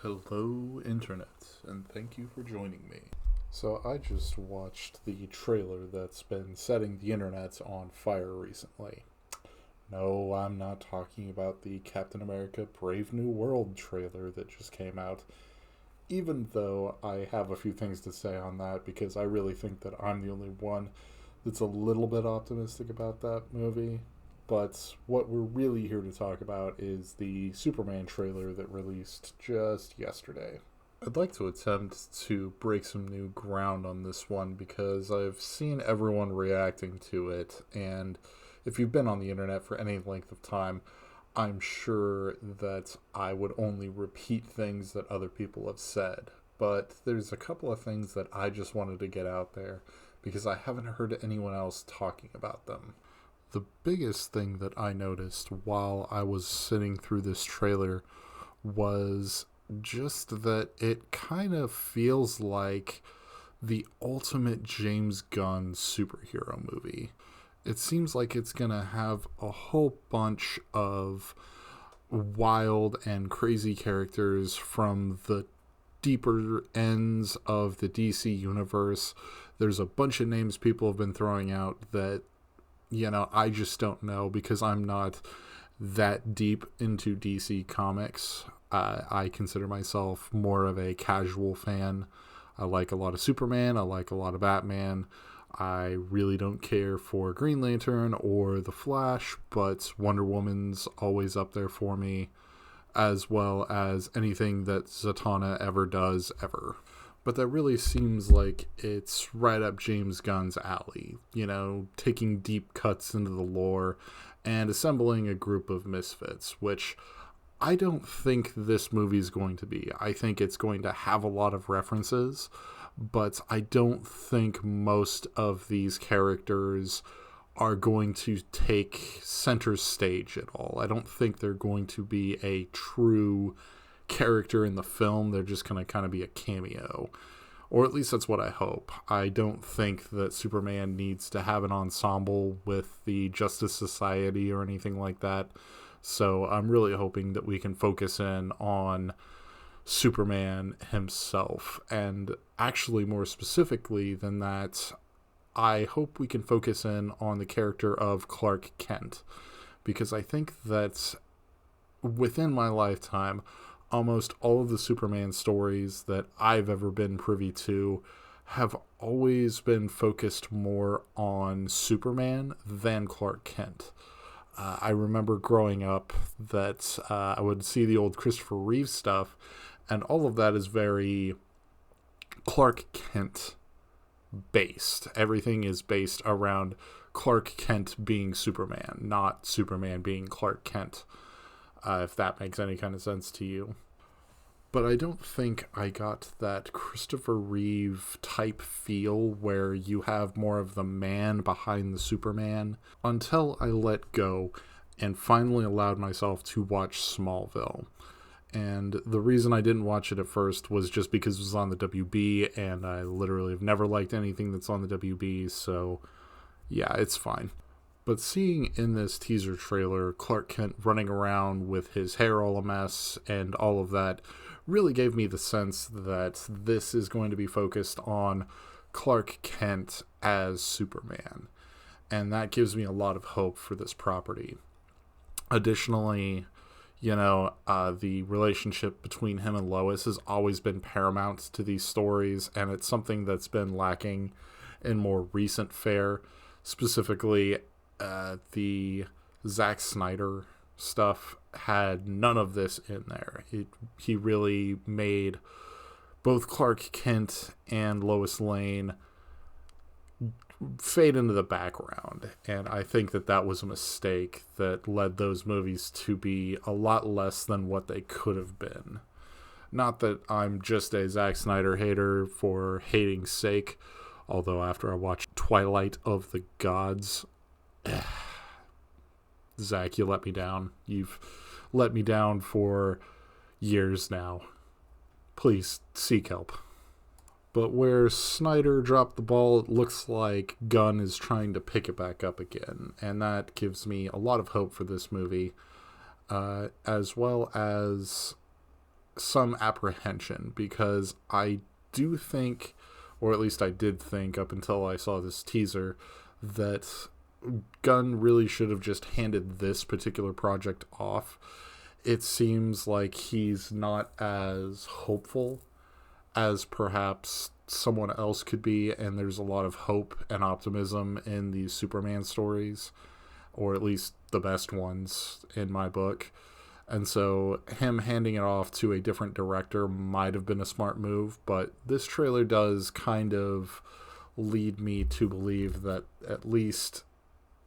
Hello, Internet, and thank you for joining me. So, I just watched the trailer that's been setting the internet on fire recently. No, I'm not talking about the Captain America Brave New World trailer that just came out, even though I have a few things to say on that because I really think that I'm the only one that's a little bit optimistic about that movie. But what we're really here to talk about is the Superman trailer that released just yesterday. I'd like to attempt to break some new ground on this one because I've seen everyone reacting to it, and if you've been on the internet for any length of time, I'm sure that I would only repeat things that other people have said. But there's a couple of things that I just wanted to get out there because I haven't heard anyone else talking about them. The biggest thing that I noticed while I was sitting through this trailer was just that it kind of feels like the ultimate James Gunn superhero movie. It seems like it's going to have a whole bunch of wild and crazy characters from the deeper ends of the DC universe. There's a bunch of names people have been throwing out that, I just don't know because I'm not that deep into DC comics. I consider myself more of a casual fan. I like a lot of Superman. I like a lot of Batman. I really don't care for Green Lantern or The Flash, but Wonder Woman's always up there for me, as well as anything that Zatanna ever does, ever. But that really seems like it's right up James Gunn's alley, taking deep cuts into the lore and assembling a group of misfits, which I don't think this movie is going to be. I think it's going to have a lot of references, but I don't think most of these characters are going to take center stage at all. I don't think they're going to be a true character in the film. They're just going to kind of be a cameo, or at least that's what I hope. I don't think that Superman needs to have an ensemble with the Justice Society or anything like that, so I'm really hoping that we can focus in on Superman himself, and actually more specifically than that, I hope we can focus in on the character of Clark Kent, because I think that within my lifetime, almost all of the Superman stories that I've ever been privy to have always been focused more on Superman than Clark Kent. I remember growing up that I would see the old Christopher Reeve stuff, and all of that is very Clark Kent based. Everything is based around Clark Kent being Superman, not Superman being Clark Kent. If that makes any kind of sense to you. But I don't think I got that Christopher Reeve type feel where you have more of the man behind the Superman until I let go and finally allowed myself to watch Smallville. And the reason I didn't watch it at first was just because it was on the WB, and I literally have never liked anything that's on the WB, so yeah, it's fine. But seeing in this teaser trailer Clark Kent running around with his hair all a mess and all of that really gave me the sense that this is going to be focused on Clark Kent as Superman. And that gives me a lot of hope for this property. Additionally, the relationship between him and Lois has always been paramount to these stories, and it's something that's been lacking in more recent fare, specifically the Zack Snyder stuff had none of this in there. He really made both Clark Kent and Lois Lane fade into the background, and I think that was a mistake that led those movies to be a lot less than what they could have been. Not that I'm just a Zack Snyder hater for hating's sake, although after I watched Twilight of the Gods, Zach, you let me down. You've let me down for years now. Please seek help. But where Snyder dropped the ball, it looks like Gunn is trying to pick it back up again. And that gives me a lot of hope for this movie, as well as some apprehension, because I do think, or at least I did think up until I saw this teaser, that Gunn really should have just handed this particular project off. It seems like he's not as hopeful as perhaps someone else could be, and there's a lot of hope and optimism in these Superman stories, or at least the best ones in my book. And so him handing it off to a different director might have been a smart move, but this trailer does kind of lead me to believe that at least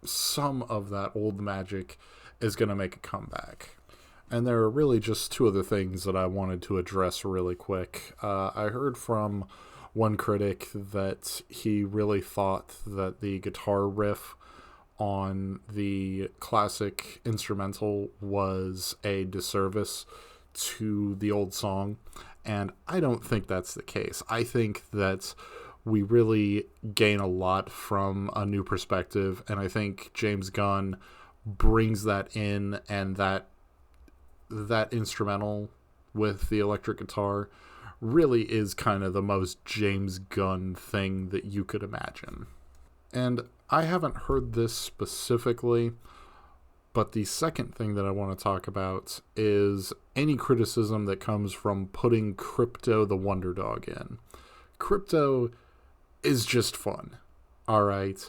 some of that old magic is going to make a comeback. And there are really just two other things that I wanted to address really quick. I heard from one critic that he really thought that the guitar riff on the classic instrumental was a disservice to the old song, and I don't think that's the case. I think that we really gain a lot from a new perspective, and I think James Gunn brings that in, and that instrumental with the electric guitar really is kind of the most James Gunn thing that you could imagine. And I haven't heard this specifically, but the second thing that I want to talk about is any criticism that comes from putting Crypto the Wonder Dog in. Crypto is just fun, alright?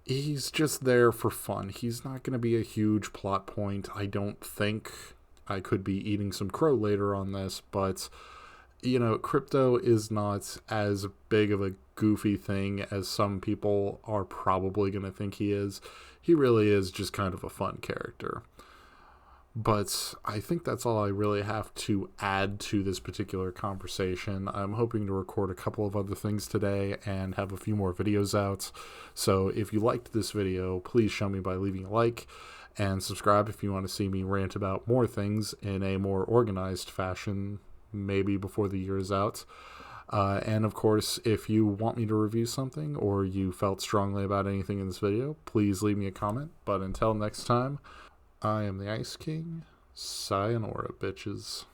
He's just there for fun. He's not going to be a huge plot point, I don't think. I could be eating some crow later on this, but, you know, Crypto is not as big of a goofy thing as some people are probably going to think he is. He really is just kind of a fun character. But I think that's all I really have to add to this particular conversation. I'm hoping to record a couple of other things today and have a few more videos out. So if you liked this video, please show me by leaving a like and subscribe if you want to see me rant about more things in a more organized fashion, maybe before the year is out. And of course, if you want me to review something or you felt strongly about anything in this video, please leave me a comment. But until next time, I am the Ice King. Sayonara, bitches.